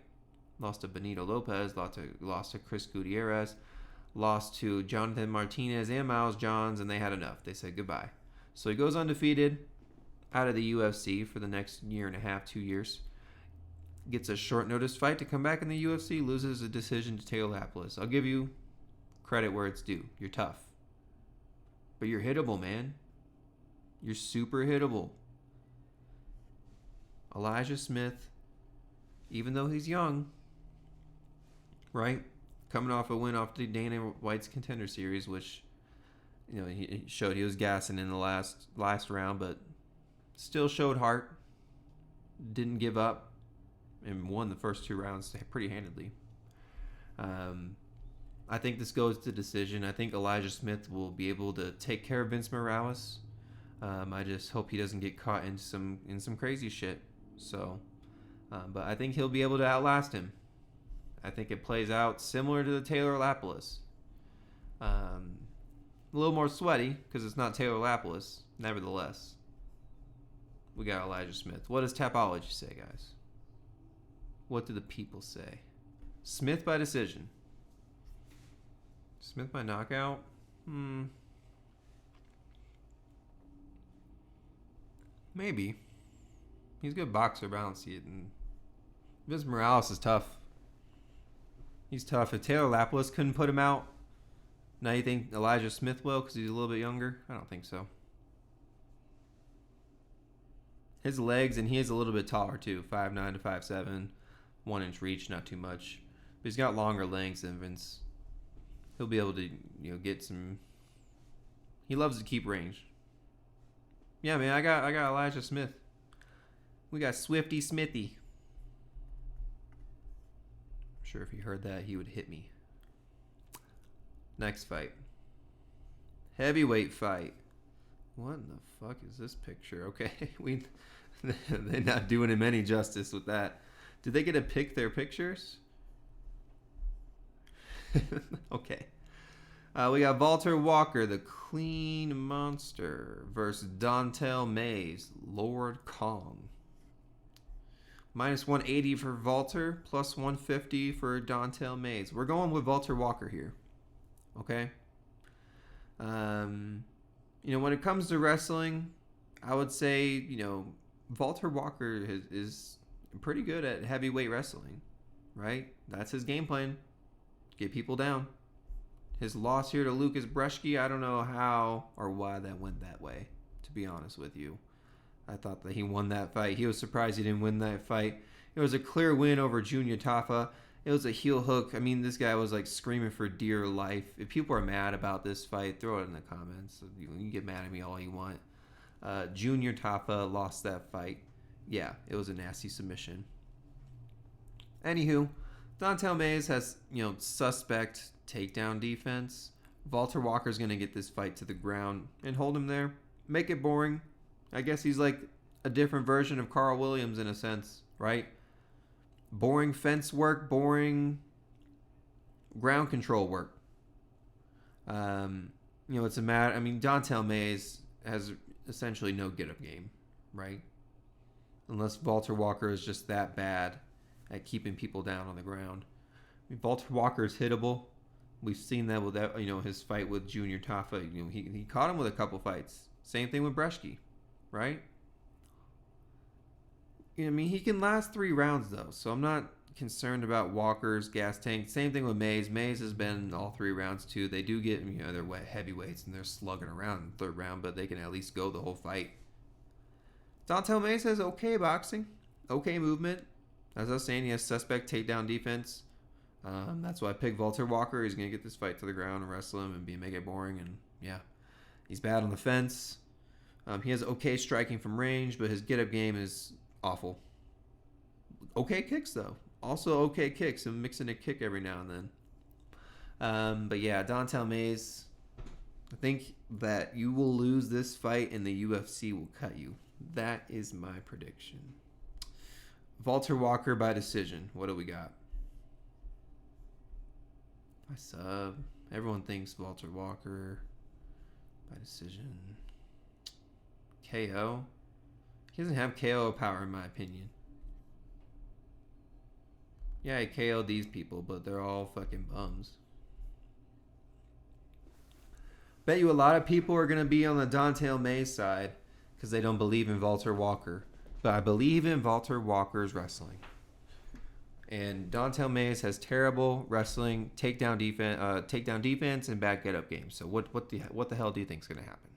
A: Lost to Benito Lopez, lost to Chris Gutierrez, lost to Jonathan Martinez and Miles Johns, and they had enough. They said goodbye. So he goes undefeated out of the UFC for the next year and a half, 2 years. Gets a short notice fight to come back in the UFC, loses a decision to Taylor Lapilus. I'll give you credit where it's due. You're tough. But you're hittable, man. You're super hittable. Elijah Smith, even though he's young, right? Coming off a win off the Dana White's Contender Series, which, he showed he was gassing in the last round, but still showed heart. Didn't give up and won the first 2 rounds pretty handedly. I think this goes to decision. I think Elijah Smith will be able to take care of Vince Morales. I just hope he doesn't get caught in some crazy shit. So, but I think he'll be able to outlast him. I think it plays out similar to the Taylor Lapilus. A little more sweaty because it's not Taylor Lapilus. Nevertheless, we got Elijah Smith. What does Tapology say, guys? What do the people say? Smith by decision. Smith by knockout? Maybe. He's a good boxer, but I don't see it. And Vince Morales is tough. He's tough. If Taylor Lapilus couldn't put him out, now you think Elijah Smith will because he's a little bit younger? I don't think so. His legs, and he is a little bit taller too. 5'9" to 5'7". 1 inch reach, not too much. But he's got longer legs than Vince. He'll be able to, get some. He loves to keep range. Yeah, man, I got Elijah Smith. We got Swifty Smithy. I'm sure if he heard that, he would hit me. Next fight. Heavyweight fight. What in the fuck is this picture? Okay, they're not doing him any justice with that. Did they get to pick their pictures? Okay. We got Valter Walker, the Clean Monster, versus Dontel Mays, Lord Kong. Minus 180 for Valter, plus 150 for Dontel Mays. We're going with Valter Walker here. Okay? When it comes to wrestling, I would say, Valter Walker is pretty good at heavyweight wrestling, right? That's his game plan. Get people down. His loss here to Lucas Brzeski, I don't know how or why that went that way, to be honest with you. I thought that he won that fight. He was surprised he didn't win that fight. It was a clear win over Junior Tafa. It was a heel hook. I mean, this guy was like screaming for dear life. If people are mad about this fight, throw it in the comments. You can get mad at me all you want. Junior Tafa lost that fight. Yeah, it was a nasty submission. Anywho, Dontel Mays has, suspect takedown defense. Valter Walker's going to get this fight to the ground and hold him there. Make it boring. I guess he's like a different version of Carl Williams in a sense, right? Boring fence work, boring ground control work. It's a matter. I mean, Dontel Mays has essentially no get-up game, right? Unless Valter Walker is just that bad at keeping people down on the ground. I mean, Valter Walker is hittable. We've seen that with that, his fight with Junior Tafa. He caught him with a couple fights. Same thing with Brzeski, right? I mean, he can last 3 rounds though, so I'm not concerned about Walker's gas tank. Same thing with Mays. Mays has been all 3 rounds too. They do get, they're heavyweights and they're slugging around in the 3rd round, but they can at least go the whole fight. Dontel Mays has okay boxing, okay movement. As I was saying, he has suspect takedown defense. That's why I picked Valter Walker. He's going to get this fight to the ground and wrestle him and make it boring. And yeah, He's bad on the fence. He has okay striking from range, but his get-up game is awful. Okay kicks, though. Also okay kicks, and mixing a kick every now and then. But yeah, Don'Tale Mayes, I think that you will lose this fight and the UFC will cut you. That is my prediction. Valter Walker by decision. What do we got? By sub. Everyone thinks Valter Walker by decision. KO. He doesn't have KO power in my opinion. Yeah, he KO'd these people, but they're all fucking bums. Bet you a lot of people are going to be on the Don'Tale Mayes side because they don't believe in Valter Walker. But I believe in Valter Walker's wrestling. And Don'Tale Mayes has terrible wrestling, takedown defense, and bad get-up games. So what the hell do you think is going to happen?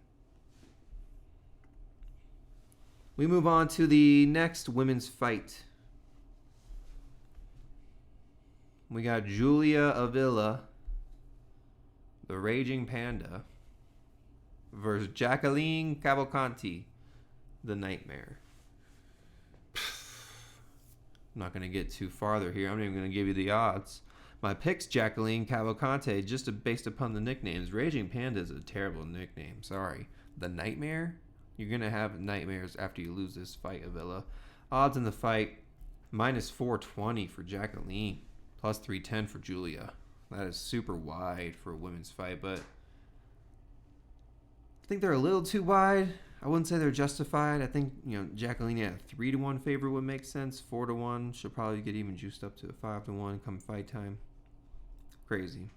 A: We move on to the next women's fight. We got Julia Avila, the Raging Panda, versus Jacqueline Cavalcanti, the Nightmare. I'm not going to get too farther here. I'm not even going to give you the odds. My pick's Jacqueline Cavalcanti, just based upon the nicknames. Raging Panda is a terrible nickname. Sorry. The Nightmare? You're going to have nightmares after you lose this fight, Avila. Odds in the fight, minus 420 for Jacqueline, plus 310 for Julia. That is super wide for a women's fight, but I think they're a little too wide. I wouldn't say they're justified. I think, Jacqueline at a 3-1 favorite would make sense. 4-1. She'll probably get even juiced up to a 5-1 come fight time. Crazy.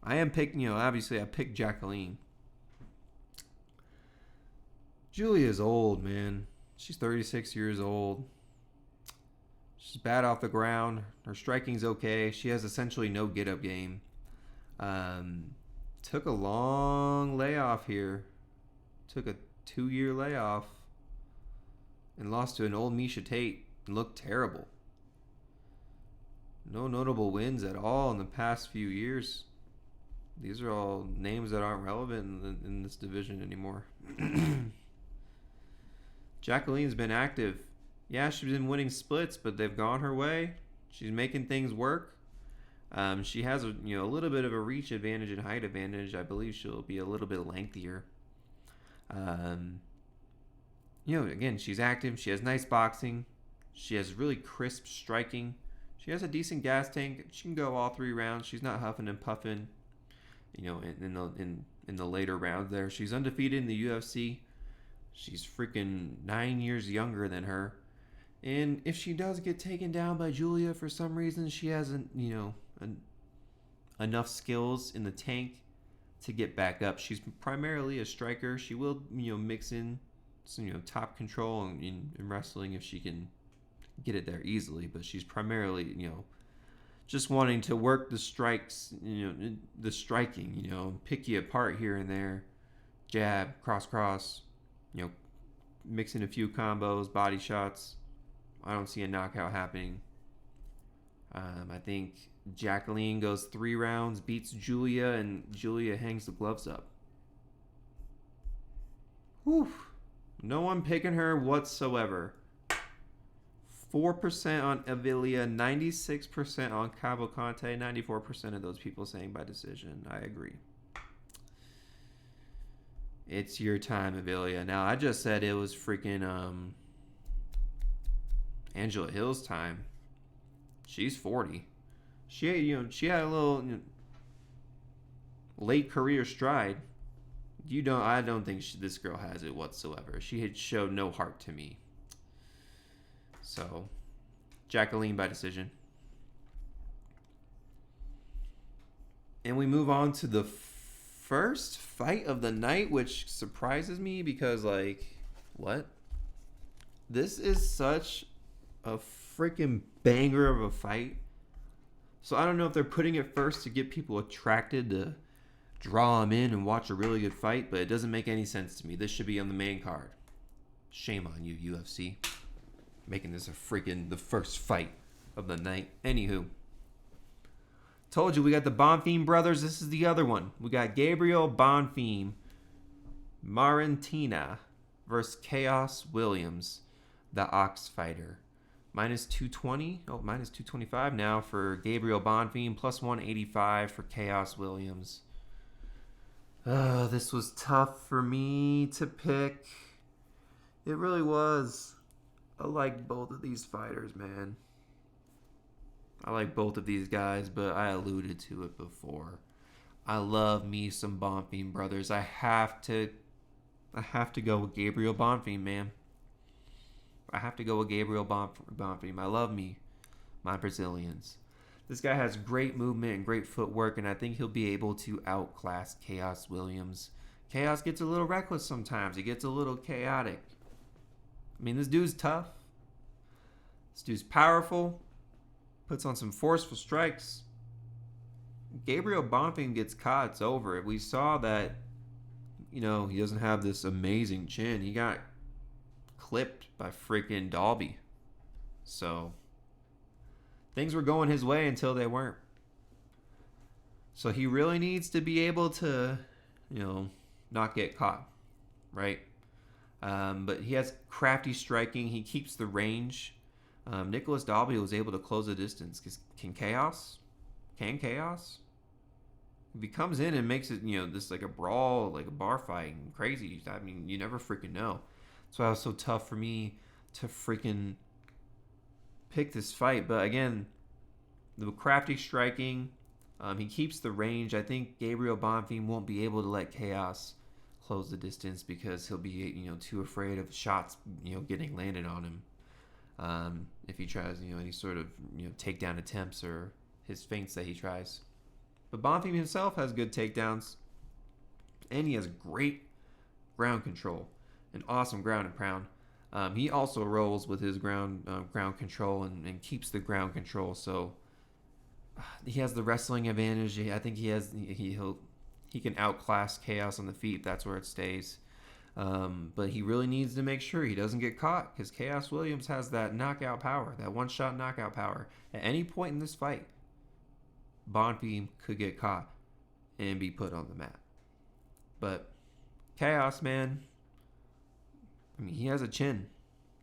A: I am picking, obviously I picked Jacqueline. Julia's old, man. She's 36 years old. She's bad off the ground. Her striking's okay. She has essentially no get-up game. Took a long layoff here. Took a 2-year layoff. And lost to an old Misha Tate. And looked terrible. No notable wins at all in the past few years. These are all names that aren't relevant in this division anymore. Jacqueline's been active. Yeah, she's been winning splits, but they've gone her way. She's making things work. She has a little bit of a reach advantage and height advantage. I believe she'll be a little bit lengthier. Again, she's active. She has nice boxing. She has really crisp striking. She has a decent gas tank. She can go all 3 rounds. She's not huffing and puffing. In the later rounds there, she's undefeated in the UFC. She's freaking 9 years younger than her. And if she does get taken down by Julia for some reason, she hasn't, enough skills in the tank to get back up. She's primarily a striker. She will, mix in some, top control in wrestling if she can get it there easily. But she's primarily, just wanting to work the strikes, the striking, pick you apart here and there. Jab, cross, mixing a few combos, body shots. I don't see a knockout happening. I think Jacqueline goes 3 rounds, beats Julia, and Julia hangs the gloves up. Whew. No one picking her whatsoever. 4% on Avila, 96% on Cavalcanti, 94% of those people saying by decision. I agree. It's your time, Avila. Now, I just said it was freaking Angela Hill's time. She's 40. She had a little late career stride. I don't think this girl has it whatsoever. She had showed no heart to me. So, Jacqueline by decision. And we move on to the first fight of the night, which surprises me because, what? This is such a freaking banger of a fight. So I don't know if they're putting it first to get people attracted to draw them in and watch a really good fight, but it doesn't make any sense to me. This should be on the main card. Shame on you, UFC. Making this the first fight of the night. Anywho. Told you we got the Bonfim brothers. This is the other one. We got Gabriel Bonfim Marantina versus Khaos Williams, the Ox Fighter. Minus 220. Oh, minus 225 now for Gabriel Bonfim. Plus 185 for Khaos Williams. This was tough for me to pick. It really was. I like both of these fighters, man. I like both of these guys, but I alluded to it before. I love me some Bonfim brothers. I have to go with Gabriel Bonfim, man. I have to go with Gabriel Bonfim. I love me, my Brazilians. This guy has great movement and great footwork, and I think he'll be able to outclass Khaos Williams. Khaos gets a little reckless sometimes. He gets a little chaotic. I mean, this dude's tough. This dude's powerful. Puts on some forceful strikes. Gabriel Bonfim gets caught, it's over. We saw that, he doesn't have this amazing chin. He got clipped by freaking Dalby. So, things were going his way until they weren't. So he really needs to be able to, not get caught, right? But he has crafty striking. He keeps the range. Nicholas Dalby was able to close the distance. Can Khaos? If he comes in and makes it, this like a brawl, like a bar fight, and crazy, I mean, you never freaking know. That's why it was so tough for me to freaking pick this fight. But again, the crafty striking, he keeps the range. I think Gabriel Bonfim won't be able to let Khaos close the distance because he'll be, too afraid of shots, getting landed on him. If he tries, any sort of, takedown attempts or his feints that he tries. But Bonfim himself has good takedowns, and he has great ground control, and awesome ground and pound. He also rolls with his ground control and keeps the ground control. So he has the wrestling advantage. I think he can outclass Khaos on the feet. That's where it stays. But he really needs to make sure he doesn't get caught because Khaos Williams has that knockout power, that one-shot knockout power. At any point in this fight, Bonfim could get caught and be put on the mat. But Khaos, man, I mean, he has a chin.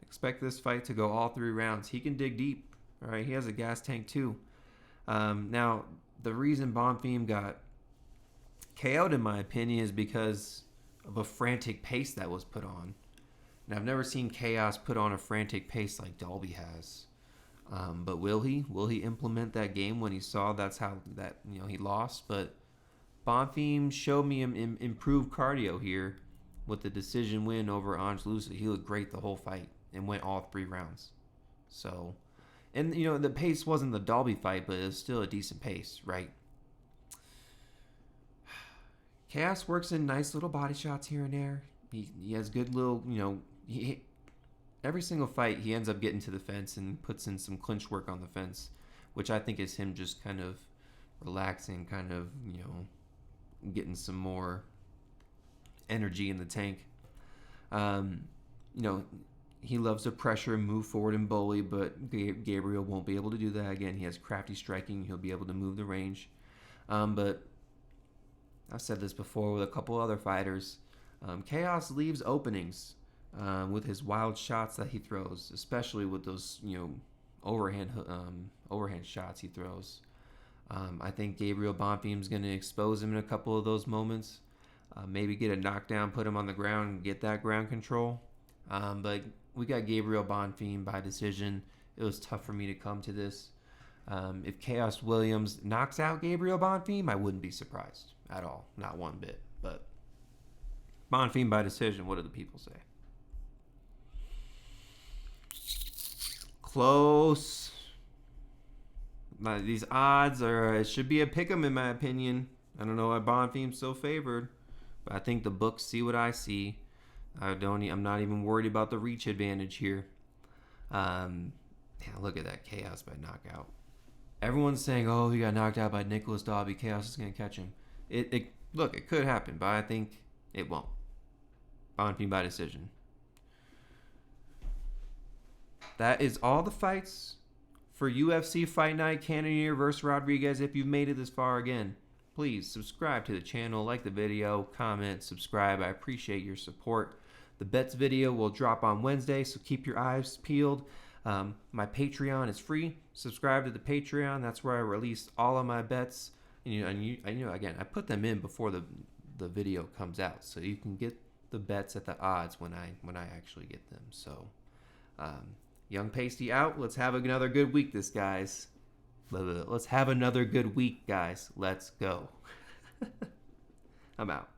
A: Expect this fight to go all 3 rounds. He can dig deep. All right, he has a gas tank too. Now, the reason Bonfim got KO'd, in my opinion, is because of a frantic pace that was put on. And I've never seen Khaos put on a frantic pace like Dalby has. But will he? Will he implement that game when he saw that's how that he lost? But Bonfim showed me improved cardio here with the decision win over Ange Lusa. He looked great the whole fight and went all 3 rounds. So, and the pace wasn't the Dalby fight, but it was still a decent pace, right? Khaos works in nice little body shots here and there. He has good little, every single fight he ends up getting to the fence and puts in some clinch work on the fence, which I think is him just kind of relaxing, kind of, getting some more energy in the tank. He loves to pressure and move forward and bully, but Gabriel won't be able to do that. Again, he has crafty striking. He'll be able to move the range. But I've said this before with a couple other fighters. Khaos leaves openings with his wild shots that he throws, especially with those overhand shots he throws. I think Gabriel Bonfim's going to expose him in a couple of those moments. Maybe get a knockdown, put him on the ground, and get that ground control. But we got Gabriel Bonfim by decision. It was tough for me to come to this. If Khaos Williams knocks out Gabriel Bonfim, I wouldn't be surprised at all. Not one bit. But Bonfim by decision, what do the people say? Close. These odds it should be a pick'em in my opinion. I don't know why Bonfim's so favored, but I think the books see what I see. I'm not even worried about the reach advantage here. Look at that Khaos by knockout. Everyone's saying, "Oh, he got knocked out by Nicholas Dalby. Khaos is going to catch him." It could happen, but I think it won't. Bonfim by decision. That is all the fights for UFC Fight Night Cannonier versus Rodrigues. If you've made it this far, again, please subscribe to the channel, like the video, comment, subscribe. I appreciate your support. The bets video will drop on Wednesday, so keep your eyes peeled. My Patreon is free. Subscribe to the Patreon. That's where I release all of my bets. Again, I put them in before the video comes out, so you can get the bets at the odds when I actually get them. So, Young Pasty out. Let's have another good week, guys. Let's have another good week, guys. Let's go. I'm out.